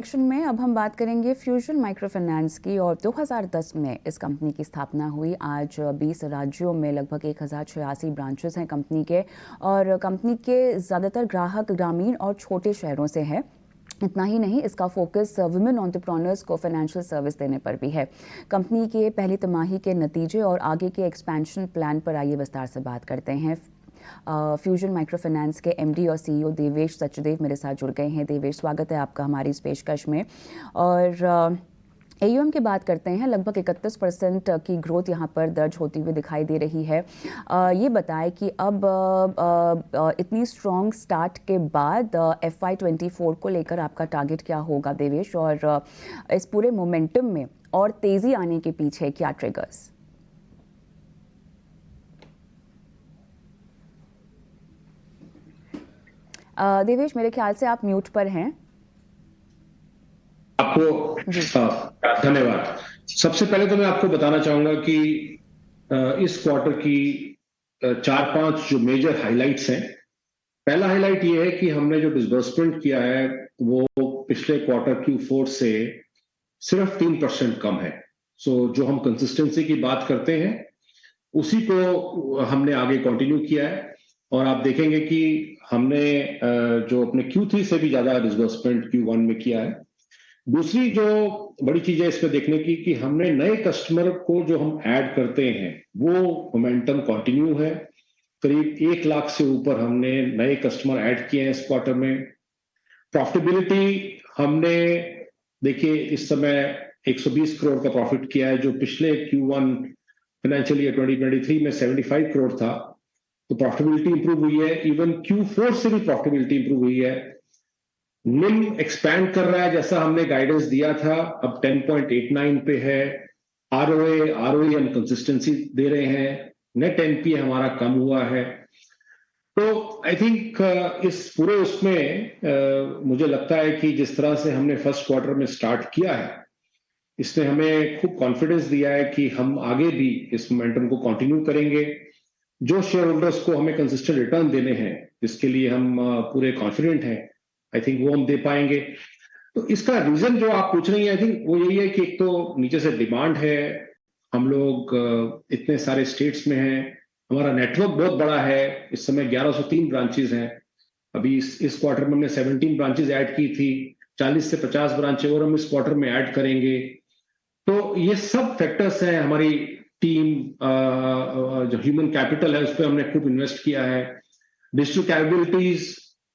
Section में अब हम बात करेंगे फ्यूजन माइक्रो फाइनेंस की। और 2010 में इस कंपनी की स्थापना हुई। आज 20 राज्यों में लगभग 1086 ब्रांचेस हैं कंपनी के, और कंपनी के ज़्यादातर ग्राहक ग्रामीण और छोटे शहरों से हैं। इतना ही नहीं, इसका फोकस वुमेन एंटरप्रेन्योर्स को फाइनेंशियल सर्विस देने पर भी है। कंपनी के पहली तिमाही के नतीजे और आगे के एक्सपेंशन प्लान पर आइए विस्तार से बात करते हैं। फ्यूजन माइक्रो फाइनेंस के एमडी और सीईओ देवेश सचदेव मेरे साथ जुड़ गए हैं। देवेश, स्वागत है आपका हमारी इस पेशकश में। और एयूएम की बात करते हैं, लगभग 31% की ग्रोथ यहाँ पर दर्ज होती हुई दिखाई दे रही है। ये बताएं कि अब इतनी स्ट्रॉन्ग स्टार्ट के बाद FY24 को लेकर आपका टारगेट क्या होगा देवेश, और इस पूरे मोमेंटम में और तेज़ी आने के पीछे क्या ट्रिगर्स? देवेश, मेरे ख्याल से आप म्यूट पर हैं। आपको धन्यवाद। सबसे पहले तो मैं आपको बताना चाहूंगा कि इस क्वार्टर की 4-5 जो मेजर हाइलाइट्स हैं। पहला हाइलाइट ये है कि हमने जो डिसबर्समेंट किया है वो पिछले क्वार्टर Q4 से सिर्फ 3% कम है। जो हम कंसिस्टेंसी की बात करते हैं उसी को हमने आगे कंटिन्यू किया है। और आप देखेंगे कि हमने जो अपने Q3 से भी ज्यादा डिसबर्समेंट Q1 में किया है। दूसरी जो बड़ी चीज है इसमें देखने की कि हमने नए कस्टमर को जो हम ऐड करते हैं वो मोमेंटम कंटिन्यू है। करीब 1 लाख से ऊपर हमने नए कस्टमर ऐड किए हैं इस क्वार्टर में। प्रॉफिटेबिलिटी हमने देखिए इस समय 120 करोड़ का प्रॉफिट किया है, जो पिछले Q1 फाइनेंशियल ईयर 2023 में 75 करोड़ था। तो प्रॉफिटेबिलिटी इंप्रूव हुई है। इवन Q4 से भी प्रॉफिटेबिलिटी इंप्रूव हुई है। निम एक्सपैंड कर रहा है जैसा हमने गाइडेंस दिया था, अब 10.89 पे है। ROE हम कंसिस्टेंसी दे रहे हैं। नेट एनपीए हमारा कम हुआ है। तो आई थिंक इस पूरे उसमें मुझे लगता है कि जिस तरह से हमने फर्स्ट क्वार्टर में स्टार्ट किया है इसने हमें खूब कॉन्फिडेंस दिया है कि हम आगे भी इस मोमेंटम को कंटिन्यू करेंगे। जो शेयर होल्डर्स को हमें कंसिस्टेंट रिटर्न देने हैं जिसके लिए हम पूरे कॉन्फिडेंट हैं, आई थिंक वो हम दे पाएंगे। तो इसका रीजन जो आप पूछ रही हैं, आई थिंक वो यही है कि एक तो नीचे से डिमांड है। हम लोग इतने सारे स्टेट्स में हैं। हमारा नेटवर्क बहुत बड़ा है। इस समय 1103 ब्रांचेज हैं। अभी इस क्वार्टर में हमने 17 ब्रांचेज ऐड की थी। 40 से 50 ब्रांचेज और हम इस क्वार्टर में ऐड करेंगे। तो ये सब फैक्टर्स हैं। हमारी टीम जो ह्यूमन कैपिटल है उस पर हमने खूब इन्वेस्ट किया है। डिजिटल कैपेबिलिटीज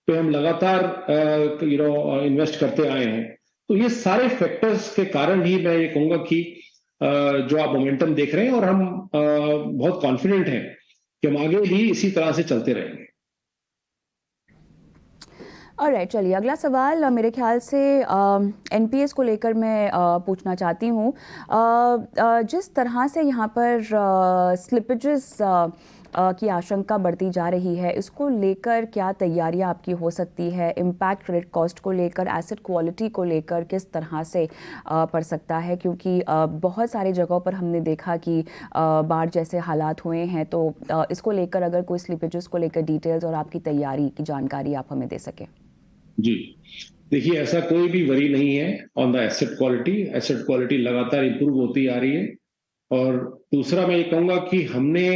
पे हम लगातार इन्वेस्ट करते आए हैं। तो ये सारे फैक्टर्स के कारण ही मैं ये कहूंगा कि जो आप मोमेंटम देख रहे हैं, और हम बहुत कॉन्फिडेंट हैं कि हम आगे भी इसी तरह से चलते रहेंगे। ऑलराइट, चलिए अगला सवाल मेरे ख्याल से एनपीएस को लेकर मैं पूछना चाहती हूँ। जिस तरह से यहाँ पर स्लिपेजेस की आशंका बढ़ती जा रही है, इसको लेकर क्या तैयारियां आपकी हो सकती है? इम्पैक्ट क्रेडिट कॉस्ट को लेकर, एसेट क्वालिटी को लेकर किस तरह से पड़ सकता है? क्योंकि बहुत सारी जगहों पर हमने देखा कि बाढ़ जैसे हालात हुए हैं। तो इसको लेकर अगर कोई स्लिपेजेस को लेकर डिटेल्स और आपकी तैयारी की जानकारी आप हमें दे सकें। जी, देखिए ऐसा कोई भी वरी नहीं है on the asset quality. Asset quality लगातार इंप्रूव होती आ रही है। और दूसरा मैं ये कहूंगा कि हमने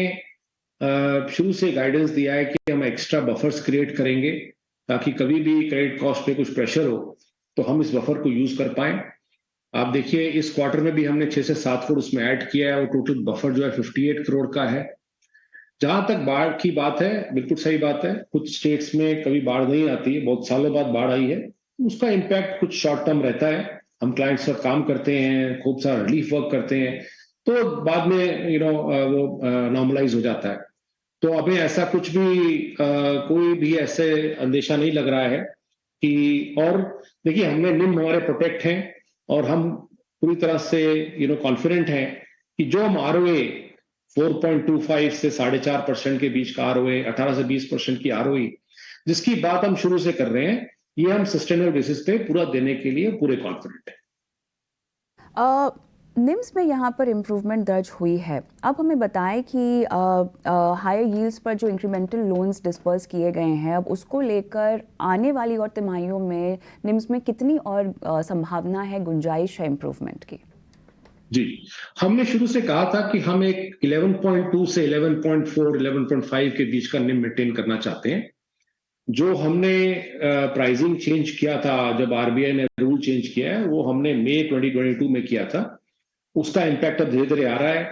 शुरू से गाइडेंस दिया है कि हम एक्स्ट्रा बफर्स क्रिएट करेंगे ताकि कभी भी क्रेडिट कॉस्ट पे कुछ प्रेशर हो तो हम इस बफर को यूज कर पाए। आप देखिए इस क्वार्टर में भी हमने 6 से 7 करोड़ उसमें ऐड किया है और टोटल बफर जो है 58 करोड़ का है। जहां तक बाढ़ की बात है, बिल्कुल सही बात है। कुछ स्टेट्स में कभी बाढ़ नहीं आती है, बहुत सालों बाद बाढ़ आई है। उसका इम्पैक्ट कुछ शॉर्ट टर्म रहता है। हम क्लाइंट्स का काम करते हैं, खूब सारा रिलीफ वर्क करते हैं, तो बाद में वो नॉर्मलाइज हो जाता है। तो हमें ऐसा कुछ भी कोई भी ऐसे अंदेशा नहीं लग रहा है कि। और देखिए हमने निम्न हमारे प्रोटेक्ट हैं और हम पूरी तरह से कॉन्फिडेंट हैं कि जो हम ROA 4.25 से 4.5% के बीच का ROA, 18 से 20% की ROE जिसकी बात हम शुरू से कर रहे हैं, ये हम सस्टेनेबल बेसिस पे पूरा देने के लिए पूरे कॉन्फिडेंट है। निम्स में यहाँ पर इम्प्रूवमेंट दर्ज हुई है। अब हमें बताएं कि हायर यील्ड्स पर जो इंक्रीमेंटल लोन्स डिस्पर्स किए गए हैं, अब उसको लेकर आने वाली और तिमाहियों में निम्स में कितनी और संभावना है, गुंजाइश है इम्प्रूवमेंट की? जी, हमने शुरू से कहा था कि हम एक 11.2 से 11.4, 11.5 के बीच का निम मेंटेन करना चाहते हैं। जो हमने प्राइसिंग चेंज किया था, जब आरबीआई ने रूल चेंज किया है, वो हमने मई 2022 में किया था। उसका इम्पैक्ट अब धीरे-धीरे आ रहा है।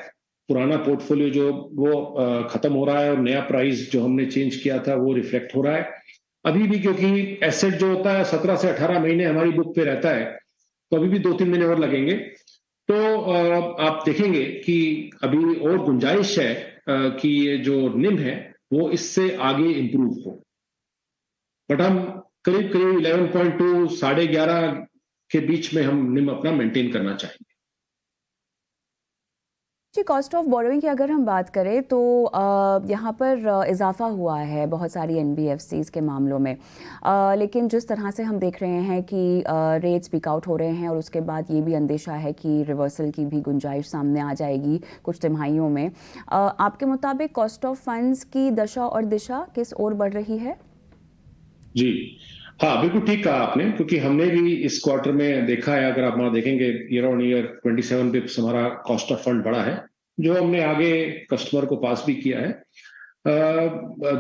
पुराना पोर्टफोलियो जो वो खत्म हो रहा है और नया प्राइस जो हमने चेंज किया था, वो रिफ्लेक्ट हो रहा है। अभी भी क्योंकि एसेट जो होता है 17 से 18 महीने हमारी बुक पे रहता है, तो अभी भी 2-3 महीने और लगेंगे। तो आप देखेंगे कि अभी और गुंजाइश है कि ये जो निम है, वो इससे आगे इम्प्रूव हो। बट हम करीब-करीब 11.2, 11.5 के बीच में हम निम अपना मेंटेन करना चाहेंगे। जी, कॉस्ट ऑफ बोरोइंग की अगर हम बात करें तो यहाँ पर इजाफा हुआ है बहुत सारी एनबीएफसीज के मामलों में, लेकिन जिस तरह से हम देख रहे हैं कि रेट्स पीक आउट हो रहे हैं और उसके बाद ये भी अंदेशा है कि रिवर्सल की भी गुंजाइश सामने आ जाएगी कुछ तिमाहियों में। आपके मुताबिक कॉस्ट ऑफ फंड्स की दशा और दिशा किस ओर बढ़ रही है? जी, हाँ, बिल्कुल ठीक कहा आपने, क्योंकि हमने भी इस क्वार्टर में देखा है, अगर आप वहाँ देखेंगे ईयर ऑन ईयर 27 बिप्स हमारा कॉस्ट ऑफ फंड बढ़ा है, जो हमने आगे कस्टमर को पास भी किया है।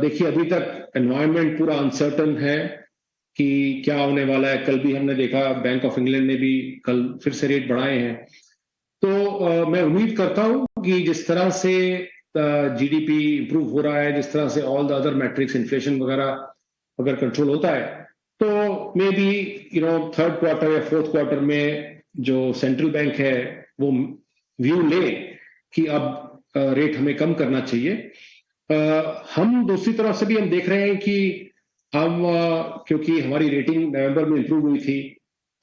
देखिए, अभी तक एनवायरनमेंट पूरा अनसर्टन है कि क्या होने वाला है। कल भी हमने देखा, बैंक ऑफ इंग्लैंड ने भी कल फिर से रेट बढ़ाए हैं। तो मैं उम्मीद करता हूँ कि जिस तरह से जीडीपी इंप्रूव हो रहा है, जिस तरह से all the other matrix, inflation वगैरह अगर कंट्रोल होता है, तो मे बी थर्ड क्वार्टर या फोर्थ क्वार्टर में जो सेंट्रल बैंक है वो व्यू ले कि अब रेट हमें कम करना चाहिए। हम दूसरी तरफ से भी हम देख रहे हैं कि हम क्योंकि हमारी रेटिंग नवंबर में इंप्रूव हुई थी,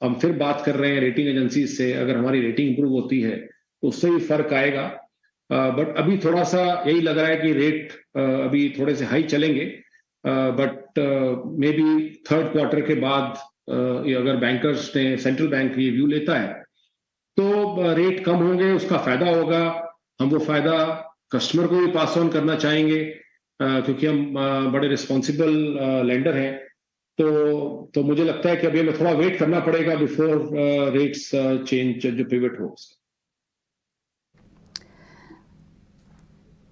हम फिर बात कर रहे हैं रेटिंग एजेंसी से, अगर हमारी रेटिंग इंप्रूव होती है तो उससे भी फर्क आएगा। बट अभी थोड़ा सा यही लग रहा है कि रेट अभी थोड़े से हाई चलेंगे, but may be third quarter के बाद अगर बैंकर्स ने, सेंट्रल बैंक ये व्यू लेता है, तो रेट कम होंगे, उसका फायदा होगा। हम वो फायदा कस्टमर को भी पास ऑन करना चाहेंगे, क्योंकि हम बड़े रिस्पॉन्सिबल लेंडर हैं। तो मुझे लगता है कि अभी हमें थोड़ा वेट करना पड़ेगा बिफोर रेट्स चेंज, जो पिवट हो।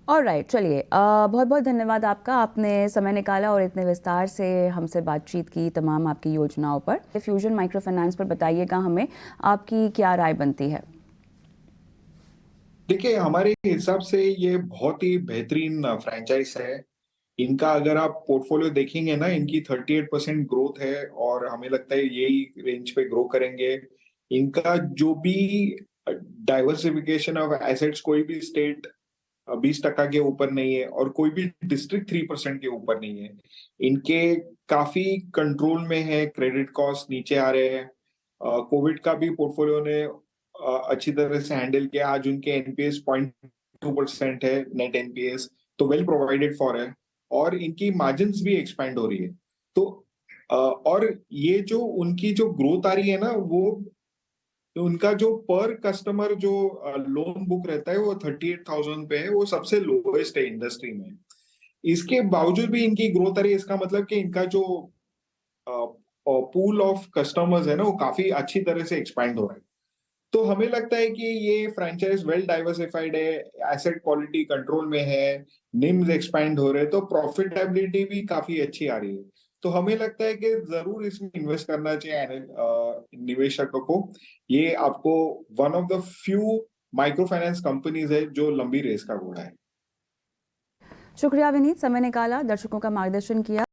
ऑलराइट, चलिए, बहुत बहुत धन्यवाद आपका, आपने समय निकाला और इतने विस्तार से हमसे बातचीत की तमाम आपकी योजनाओं पर। फ्यूजन माइक्रो फाइनेंस पर बताइएगा हमें, आपकी क्या राय बनती है? देखिए, हमारे हिसाब से ये बहुत ही बेहतरीन फ्रेंचाइज है। इनका अगर आप पोर्टफोलियो देखेंगे ना, इनकी 38% ग्रोथ है और हमें लगता है यही रेंज पे ग्रो करेंगे। इनका जो भी डाइवर्सिफिकेशन ऑफ एसेट्स, कोई भी स्टेट 20% के ऊपर नहीं है और कोई भी डिस्ट्रिक्ट 3% के ऊपर नहीं है। इनके काफी कंट्रोल में है, क्रेडिट कॉस्ट नीचे आ रहे हैं। कोविड का भी पोर्टफोलियो ने अच्छी तरह से हैंडल किया। आज उनके एनपीएस 0.2% है, नेट एनपीएस, तो वेल प्रोवाइडेड फॉर है और इनकी मार्जिन्स भी एक्सपैंड हो रही है। तो और ये जो उनकी जो ग्रोथ आ रही है ना, वो उनका जो पर कस्टमर जो लोन बुक रहता है वो 38,000 पे है, वो सबसे लोएस्ट है इंडस्ट्री में। इसके बावजूद भी इनकी ग्रोथ आ रही है, इसका मतलब कि इनका जो पूल ऑफ कस्टमर्स है ना, वो काफी अच्छी तरह से एक्सपैंड हो रहा है। तो हमें लगता है कि ये फ्रेंचाइज वेल डाइवर्सिफाइड है, एसेट क्वालिटी कंट्रोल में है, निम्स एक्सपैंड हो रहे हैं, तो प्रॉफिटेबिलिटी भी काफी अच्छी आ रही है। तो हमें लगता है कि जरूर इसमें इन्वेस्ट करना चाहिए निवेशकों को। ये आपको one of the few micro finance companies है जो लंबी रेस का घोड़ा है। शुक्रिया विनीत, समय निकाला, दर्शकों का मार्गदर्शन किया।